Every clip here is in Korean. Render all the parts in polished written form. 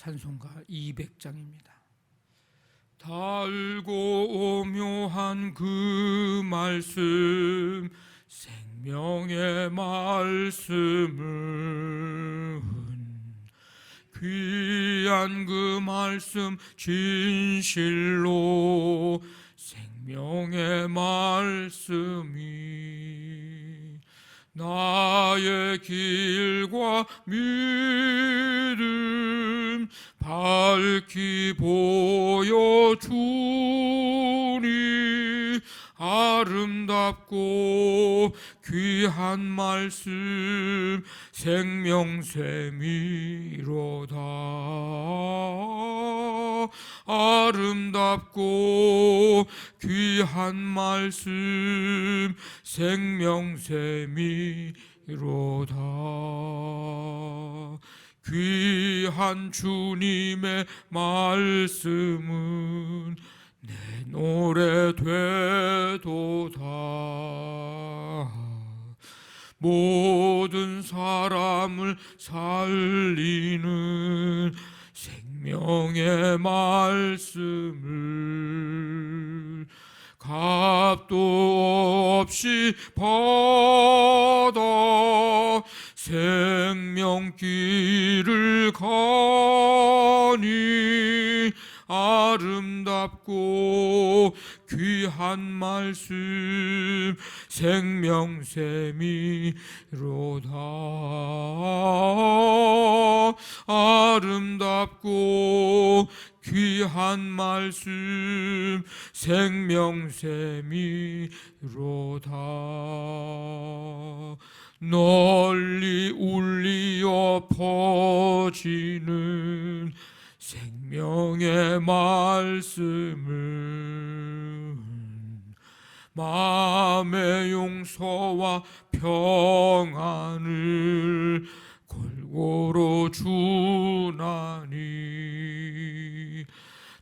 찬송가 200장입니다. 달고 오묘한 그 말씀, 생명의 말씀은 귀한 그 말씀 진실로 생명의 말씀이 나의 길과 믿음 밝히 보여주니 아름답고 귀한 말씀 생명샘이로다. 아름답고 귀한 말씀 생명샘이로다. 귀한 주님의 말씀은 내 노래 되도다. 모든 사람을 살리는 생명의 말씀을 값도 없이 받아 생명길을 가니 아름답고 귀한 말씀 생명샘이로다. 아름답고 귀한 말씀 생명샘이로다. 널리 울리어 퍼지는 생명의 말씀은 마음의 용서와 평안을 골고루 주나니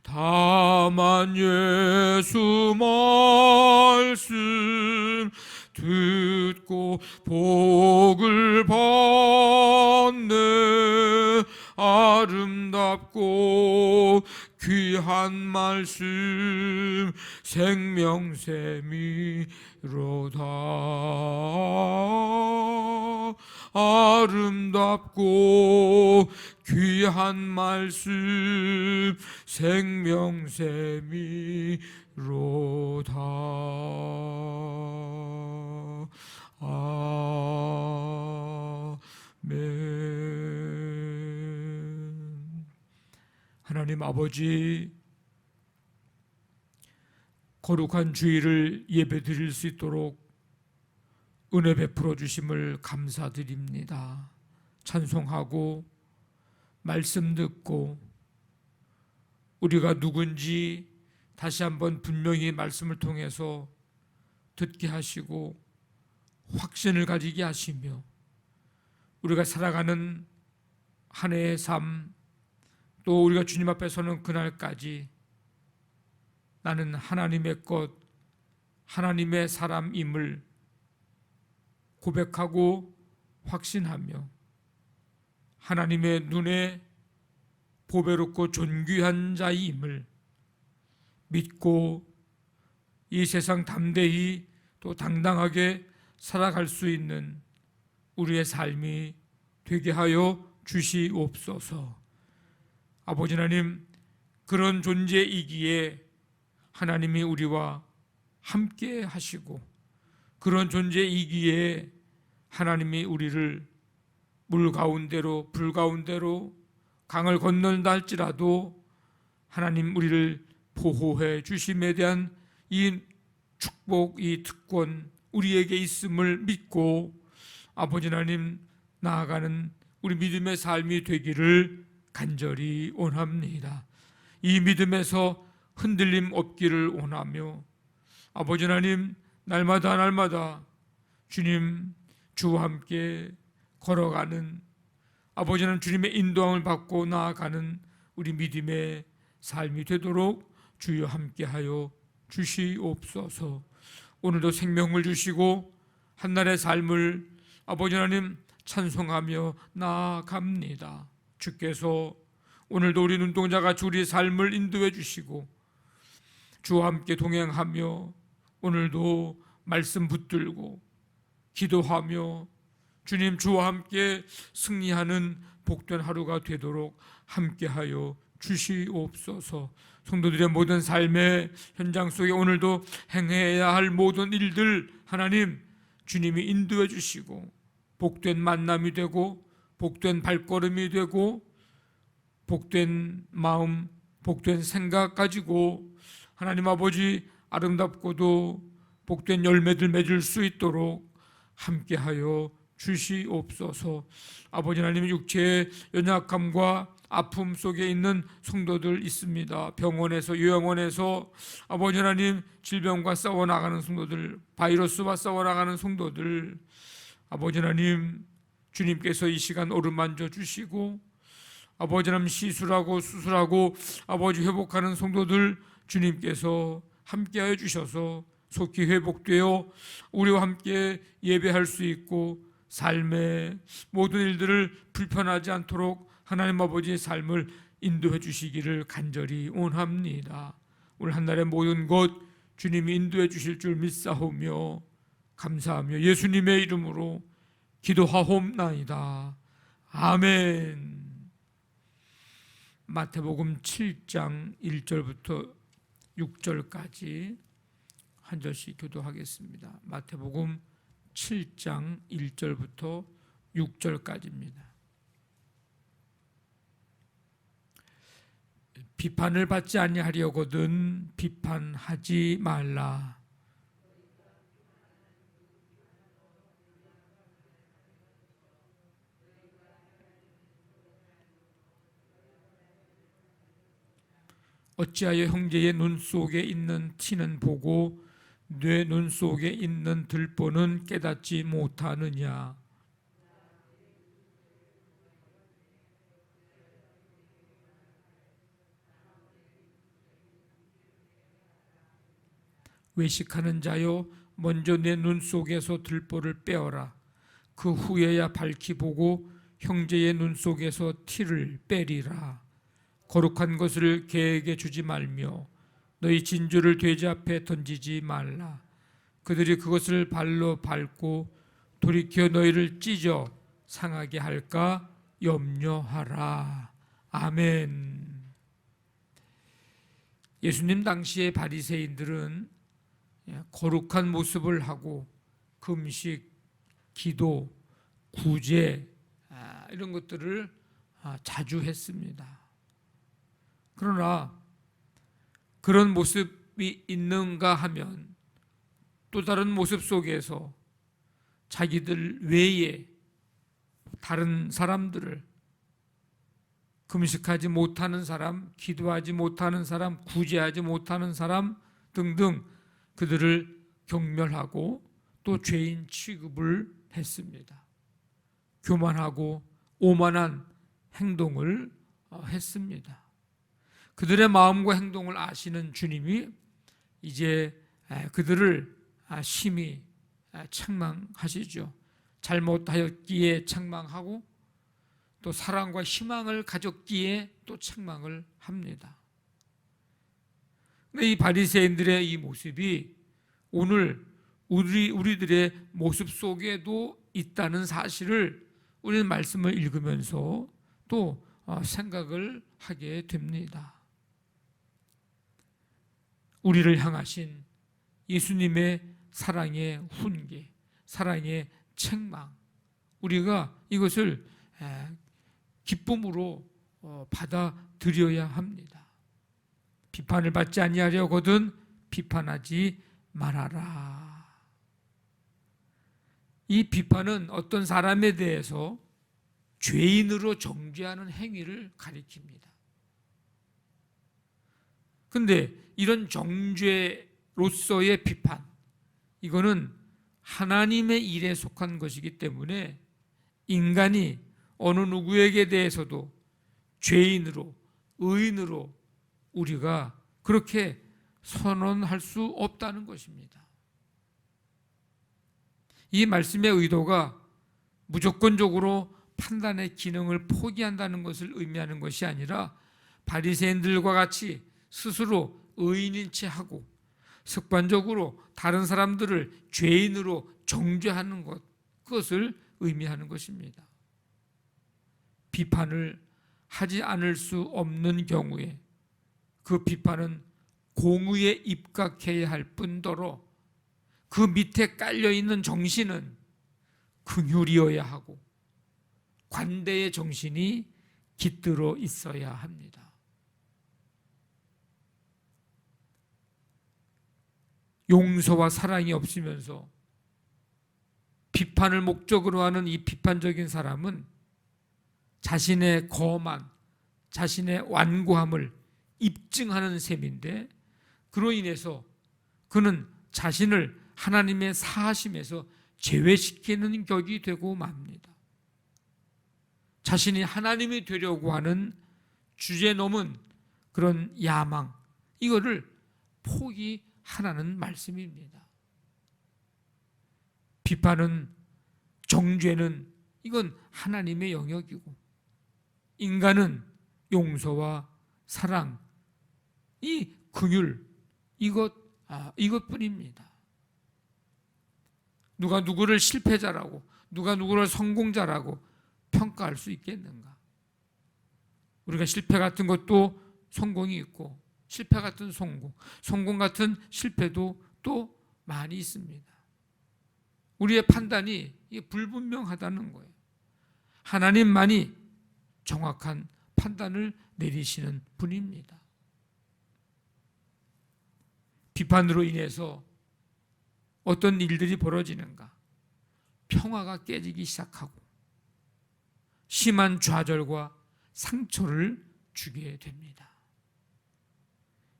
다만 예수 말씀 듣고 복을 받네. 아름답고 귀한 말씀 생명샘이로다. 아름답고 귀한 말씀 생명샘이로다. 아멘. 하나님 아버지, 거룩한 주일을 예배드릴 수 있도록 은혜 베풀어 주심을 감사드립니다. 찬송하고 말씀 듣고 우리가 누군지 다시 한번 분명히 말씀을 통해서 듣게 하시고 확신을 가지게 하시며 우리가 살아가는 한 해의 삶, 또 우리가 주님 앞에 서는 그날까지 나는 하나님의 것, 하나님의 사람임을 고백하고 확신하며 하나님의 눈에 보배롭고 존귀한 자임을 믿고 이 세상 담대히 또 당당하게 살아갈 수 있는 우리의 삶이 되게 하여 주시옵소서. 아버지 하나님, 그런 존재이기에 하나님이 우리와 함께 하시고 그런 존재이기에 하나님이 우리를 물 가운데로 불 가운데로 강을 건넌다 할지라도 하나님 우리를 보호해 주심에 대한 이 축복, 이 특권 우리에게 있음을 믿고 아버지 하나님 나아가는 우리 믿음의 삶이 되기를 간절히 원합니다. 이 믿음에서 흔들림 없기를 원하며 아버지 하나님 날마다 날마다 주님 주와 함께 걸어가는 아버지는 주님의 인도함을 받고 나아가는 우리 믿음의 삶이 되도록 주여 함께하여 주시옵소서. 오늘도 생명을 주시고 한날의 삶을 아버지 하나님 찬송하며 나아갑니다. 주께서 오늘도 우리 눈동자같이 우리의 삶을 인도해 주시고 주와 함께 동행하며 오늘도 말씀 붙들고 기도하며 주님 주와 함께 승리하는 복된 하루가 되도록 함께하여 주시옵소서. 성도들의 모든 삶의 현장 속에 오늘도 행해야 할 모든 일들 하나님 주님이 인도해 주시고 복된 만남이 되고 복된 발걸음이 되고 복된 마음, 복된 생각 가지고 하나님 아버지 아름답고도 복된 열매들 맺을 수 있도록 함께하여 주시옵소서. 아버지 하나님, 육체의 연약함과 아픔 속에 있는 성도들 있습니다. 병원에서 요양원에서 아버지 하나님 질병과 싸워나가는 성도들, 바이러스와 싸워나가는 성도들, 아버지 하나님 주님께서 이 시간 어루만져 주시고 아버지 하나님 시술하고 수술하고 아버지 회복하는 성도들 주님께서 함께하여 주셔서 속히 회복되어 우리와 함께 예배할 수 있고 삶의 모든 일들을 불편하지 않도록 하나님 아버지의 삶을 인도해 주시기를 간절히 원합니다. 오늘 한날의 모든 것 주님이 인도해 주실 줄 믿사오며 감사하며 예수님의 이름으로 기도하옵나이다. 아멘. 마태복음 7장 1절부터 6절까지 한 절씩 교도하겠습니다. 마태복음 7장 1절부터 6절까지입니다. 비판을 받지 아니하려거든 비판하지 말라. 어찌하여 형제의 눈 속에 있는 티는 보고 내 눈 속에 있는 들보는 깨닫지 못하느냐. 외식하는 자여, 먼저 내 눈 속에서 들보를 빼어라. 그 후에야 밝히 보고 형제의 눈 속에서 티를 빼리라. 거룩한 것을 개에게 주지 말며 너희 진주를 돼지 앞에 던지지 말라. 그들이 그것을 발로 밟고 돌이켜 너희를 찢어 상하게 할까 염려하라. 아멘. 예수님 당시의 바리새인들은 거룩한 모습을 하고 금식, 기도, 구제 이런 것들을 자주 했습니다. 그러나 그런 모습이 있는가 하면 또 다른 모습 속에서 자기들 외에 다른 사람들을, 금식하지 못하는 사람, 기도하지 못하는 사람, 구제하지 못하는 사람 등등 그들을 경멸하고 또 죄인 취급을 했습니다. 교만하고 오만한 행동을 했습니다. 그들의 마음과 행동을 아시는 주님이 이제 그들을 심히 책망하시죠. 잘못하였기에 책망하고 또 사랑과 희망을 가졌기에 또 책망을 합니다. 이 바리새인들의 이 모습이 오늘 우리들의 모습 속에도 있다는 사실을 우리는 말씀을 읽으면서 또 생각을 하게 됩니다. 우리를 향하신 예수님의 사랑의 훈계, 사랑의 책망, 우리가 이것을 기쁨으로 받아들여야 합니다. 비판을 받지 아니하려거든 비판하지 말아라. 이 비판은 어떤 사람에 대해서 죄인으로 정죄하는 행위를 가리킵니다. 그런데 이런 정죄로서의 비판, 이거는 하나님의 일에 속한 것이기 때문에 인간이 어느 누구에게 대해서도 죄인으로, 의인으로 우리가 그렇게 선언할 수 없다는 것입니다. 이 말씀의 의도가 무조건적으로 판단의 기능을 포기한다는 것을 의미하는 것이 아니라 바리새인들과 같이 스스로 의인인 채 하고 습관적으로 다른 사람들을 죄인으로 정죄하는 것, 그것을 의미하는 것입니다. 비판을 하지 않을 수 없는 경우에 그 비판은 공의에 입각해야 할 뿐더러 그 밑에 깔려있는 정신은 긍휼이어야 하고 관대의 정신이 깃들어 있어야 합니다. 용서와 사랑이 없으면서 비판을 목적으로 하는 이 비판적인 사람은 자신의 거만, 자신의 완고함을 입증하는 셈인데, 그로 인해서 그는 자신을 하나님의 사하심에서 제외시키는 격이 되고 맙니다. 자신이 하나님이 되려고 하는 주제넘은 그런 야망, 이거를 포기하라는 말씀입니다. 비판은, 정죄는 이건 하나님의 영역이고, 인간은 용서와 사랑, 이 긍휼, 이것뿐입니다. 누가 누구를 실패자라고, 누가 누구를 성공자라고 평가할 수 있겠는가? 우리가 실패 같은 것도 성공이 있고, 실패 같은 성공, 성공 같은 실패도 또 많이 있습니다. 우리의 판단이 불분명하다는 거예요. 하나님만이 정확한 판단을 내리시는 분입니다. 비판으로 인해서 어떤 일들이 벌어지는가? 평화가 깨지기 시작하고 심한 좌절과 상처를 주게 됩니다.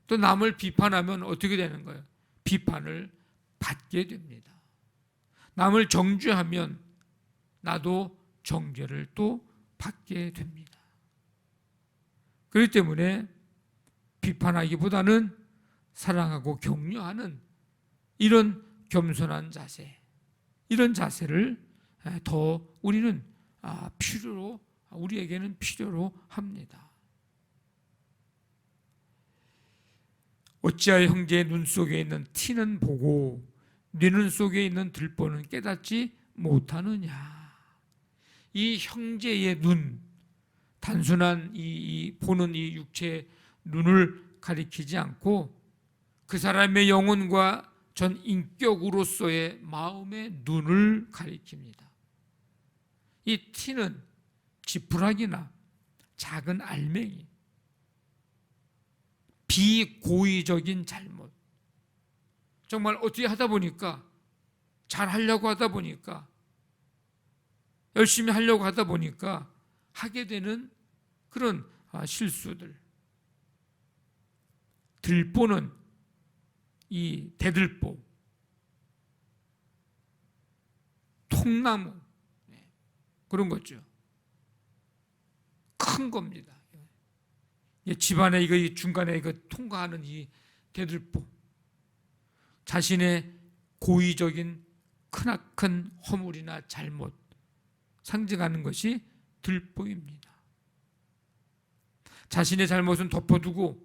또 남을 비판하면 어떻게 되는 거예요? 비판을 받게 됩니다. 남을 정죄하면 나도 정죄를 또 받게 됩니다. 그렇기 때문에 비판하기보다는 사랑하고 격려하는 이런 겸손한 자세, 이런 자세를 더 우리는 우리에게는 필요로 합니다. 어찌하여 형제의 눈 속에 있는 티는 보고 네 눈 속에 있는 들보는 깨닫지 못하느냐. 이 형제의 눈, 단순한 이 보는 이 육체의 눈을 가리키지 않고 그 사람의 영혼과 전 인격으로서의 마음의 눈을 가리킵니다. 이 티는 지푸라기나 작은 알맹이, 비고의적인 잘못, 정말 어떻게 하다 보니까, 잘 하려고 하다 보니까, 열심히 하려고 하다 보니까 하게 되는 그런 실수들. 들보는 이 대들보, 통나무, 그런 거죠. 큰 겁니다. 집안에 이거 중간에 이거 통과하는 이 대들보, 자신의 고의적인 크나큰 허물이나 잘못 상징하는 것이 들보입니다. 자신의 잘못은 덮어두고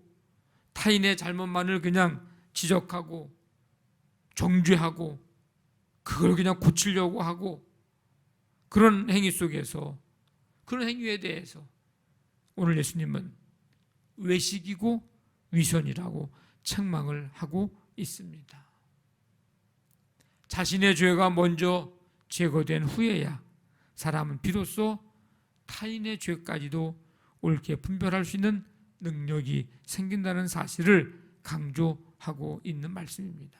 타인의 잘못만을 그냥 지적하고 정죄하고 그걸 그냥 고치려고 하고, 그런 행위 속에서, 그런 행위에 대해서 오늘 예수님은 외식이고 위선이라고 책망을 하고 있습니다. 자신의 죄가 먼저 제거된 후에야 사람은 비로소 타인의 죄까지도 옳게 분별할 수 있는 능력이 생긴다는 사실을 강조하고 있는 말씀입니다.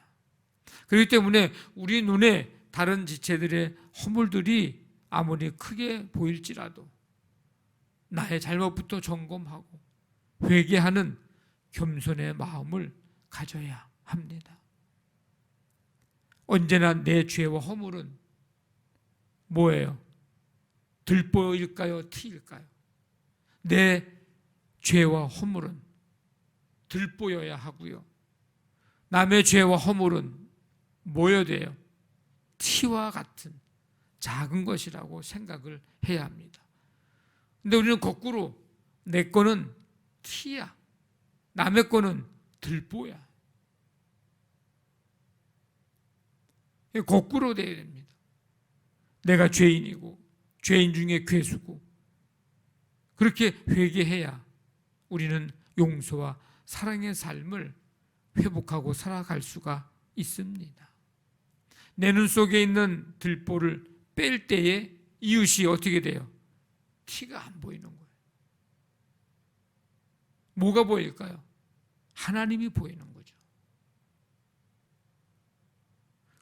그렇기 때문에 우리 눈에 다른 지체들의 허물들이 아무리 크게 보일지라도 나의 잘못부터 점검하고 회개하는 겸손의 마음을 가져야 합니다. 언제나 내 죄와 허물은 뭐예요? 들보일까요? 티일까요? 내 죄와 허물은 들보여야 하고요. 남의 죄와 허물은 뭐여야 돼요? 티와 같은 작은 것이라고 생각을 해야 합니다. 근데 우리는 거꾸로 내 거는 티야. 남의 거는 들보야. 거꾸로 돼야 됩니다. 내가 죄인이고 죄인 중에 괴수고 그렇게 회개해야 우리는 용서와 사랑의 삶을 회복하고 살아갈 수가 있습니다. 내 눈 속에 있는 들보를 뺄 때에 이웃이 어떻게 돼요? 티가 안 보이는 거예요. 뭐가 보일까요? 하나님이 보이는 거죠.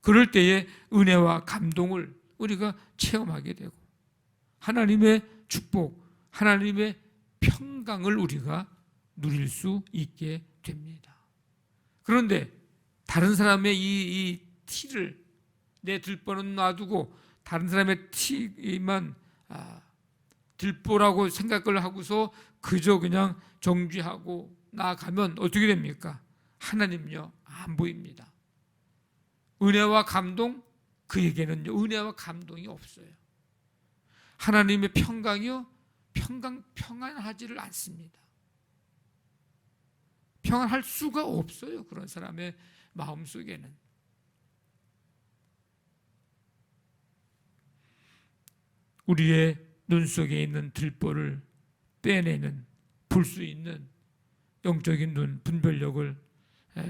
그럴 때에 은혜와 감동을 우리가 체험하게 되고 하나님의 축복, 하나님의 평강을 우리가 누릴 수 있게 됩니다. 그런데 다른 사람의 이 티를 내 들보는 놔두고 다른 사람의 티만 들보라고 생각을 하고서 그저 그냥 정죄하고 나아가면 어떻게 됩니까? 하나님요 안 보입니다. 은혜와 감동, 그에게는요 은혜와 감동이 없어요. 하나님의 평강이요 평안하지를 않습니다. 평안할 수가 없어요. 그런 사람의 마음속에는. 우리의 눈 속에 있는 들보를 빼내는, 볼 수 있는 영적인 눈, 분별력을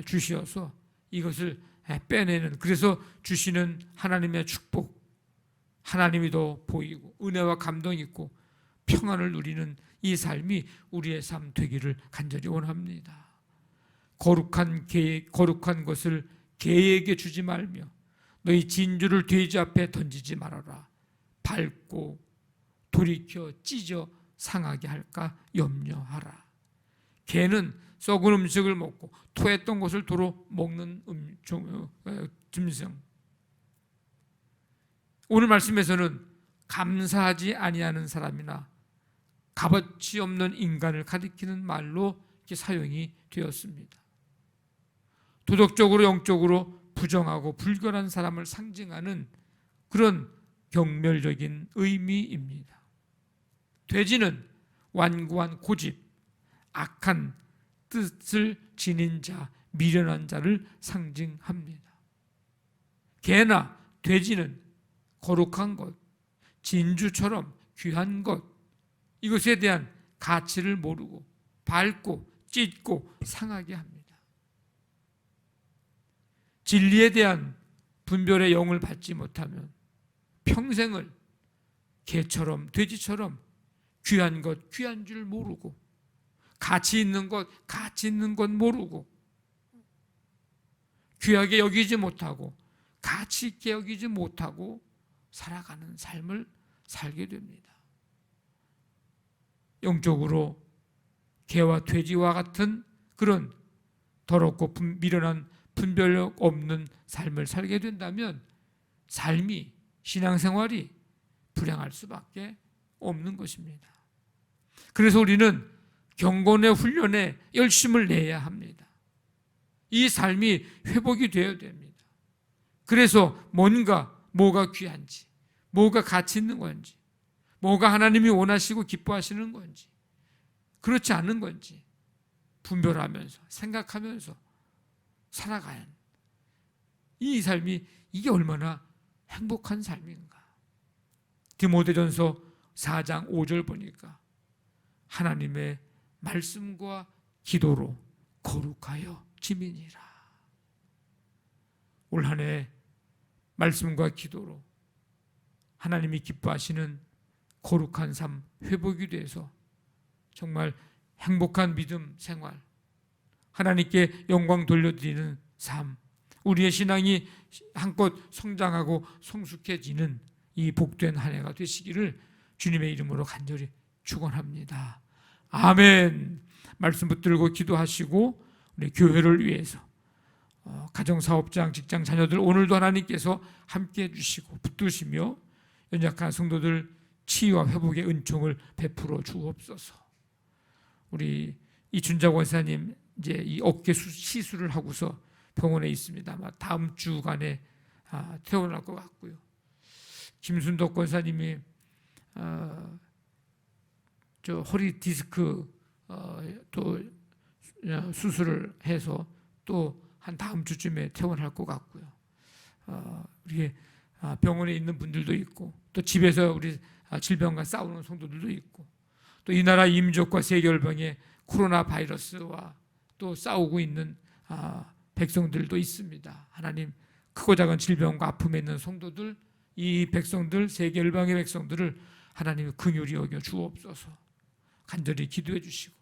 주시어서 이것을 빼내는, 그래서 주시는 하나님의 축복, 하나님이 더 보이고 은혜와 감동이 있고 평안을 누리는 이 삶이 우리의 삶 되기를 간절히 원합니다. 거룩한 것을 개에게 주지 말며 너희 진주를 돼지 앞에 던지지 말아라. 밟고 돌이켜 찢어 상하게 할까 염려하라. 개는 썩은 음식을 먹고 토했던 것을 도로 먹는 짐승. 오늘 말씀에서는 감사하지 아니하는 사람이나 값어치 없는 인간을 가리키는 말로 이렇게 사용이 되었습니다. 도덕적으로 영적으로 부정하고 불결한 사람을 상징하는 그런 경멸적인 의미입니다. 돼지는 완고한 고집, 악한 뜻을 지닌 자, 미련한 자를 상징합니다. 개나 돼지는 거룩한 것, 진주처럼 귀한 것, 이것에 대한 가치를 모르고 밟고 찢고 상하게 합니다. 진리에 대한 분별의 영을 받지 못하면 평생을 개처럼 돼지처럼 귀한 것 귀한 줄 모르고 가치 있는 것 가치 있는 것 모르고 귀하게 여기지 못하고 가치 있게 여기지 못하고 살아가는 삶을 살게 됩니다. 영적으로 개와 돼지와 같은 그런 더럽고 미련한 분별력 없는 삶을 살게 된다면 삶이, 신앙생활이 불행할 수밖에 없는 것입니다. 그래서 우리는 경건의 훈련에 열심을 내야 합니다. 이 삶이 회복이 되어야 됩니다. 그래서 뭐가 귀한지, 뭐가 가치 있는 건지, 뭐가 하나님이 원하시고 기뻐하시는 건지, 그렇지 않은 건지 분별하면서 생각하면서 살아가는 이 삶이, 이게 얼마나 행복한 삶인가. 디모데전서 4장 5절 보니까 하나님의 말씀과 기도로 거룩하여 지민이라. 올 한 해 말씀과 기도로 하나님이 기뻐하시는 거룩한 삶 회복이 돼서 정말 행복한 믿음 생활, 하나님께 영광 돌려드리는 삶, 우리의 신앙이 한껏 성장하고 성숙해지는 이 복된 한 해가 되시기를 주님의 이름으로 간절히 축원합니다. 아멘. 말씀 붙들고 기도하시고 우리 교회를 위해서 가정사업장, 직장, 자녀들 오늘도 하나님께서 함께해 주시고 붙드시며 연약한 성도들 치유와 회복의 은총을 베풀어 주옵소서. 우리 이준자 권사님 이제 이 어깨 시술을 하고서 병원에 있습니다. 아마 다음 주간에 퇴원할 것 같고요. 김순덕 권사님이 저 허리 디스크 또 수술을 해서 또 한 다음 주쯤에 퇴원할 것 같고요. 우리 병원에 있는 분들도 있고 또 집에서 우리 질병과 싸우는 성도들도 있고 또 이 나라 이 민족과 세계열방의 코로나 바이러스와 또 싸우고 있는 백성들도 있습니다. 하나님, 크고 작은 질병과 아픔에 있는 성도들, 이 백성들, 세계열방의 백성들을 하나님의 긍휼히 여겨 주옵소서. 간절히 기도해 주시고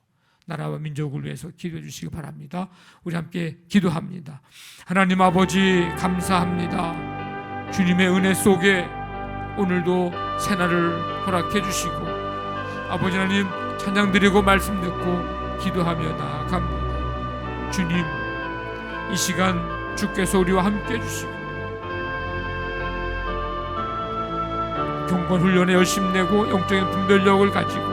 나라와 민족을 위해서 기도해 주시기 바랍니다. 우리 함께 기도합니다. 하나님 아버지, 감사합니다. 주님의 은혜 속에 오늘도 새날을 허락해 주시고 아버지 하나님, 찬양 드리고 말씀 듣고 기도하며 나아갑니다. 주님, 이 시간 주께서 우리와 함께 해주시고 경건 훈련에 열심 내고 영적인 분별력을 가지고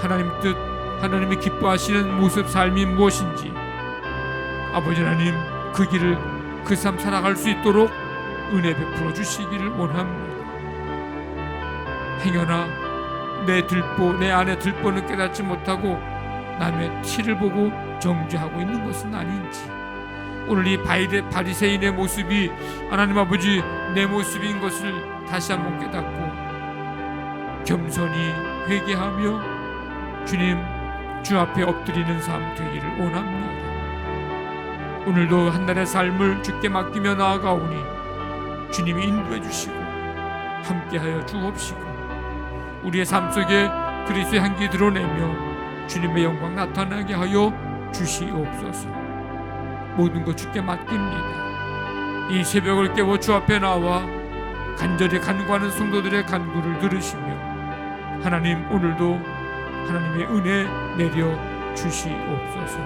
하나님 뜻, 하나님이 기뻐하시는 모습, 삶이 무엇인지 아버지 하나님, 그 길을, 그 삶 살아갈 수 있도록 은혜 베풀어 주시기를 원합니다. 행여나 내 들보, 내 안에 들보는 깨닫지 못하고 남의 티를 보고 정죄하고 있는 것은 아닌지, 오늘 이 바리새인의 모습이 하나님 아버지 내 모습인 것을 다시 한번 깨닫고 겸손히 회개하며 주님 주 앞에 엎드리는 삶 되기를 원합니다. 오늘도 한 날의 삶을 주께 맡기며 나아가오니 주님이 인도해 주시고 함께하여 주옵시고 우리의 삶 속에 그리스도의 향기 드러내며 주님의 영광 나타나게 하여 주시옵소서. 모든 것 주께 맡깁니다. 이 새벽을 깨워 주 앞에 나와 간절히 간구하는 성도들의 간구를 들으시며 하나님, 오늘도 하나님의 은혜 내려 주시옵소서.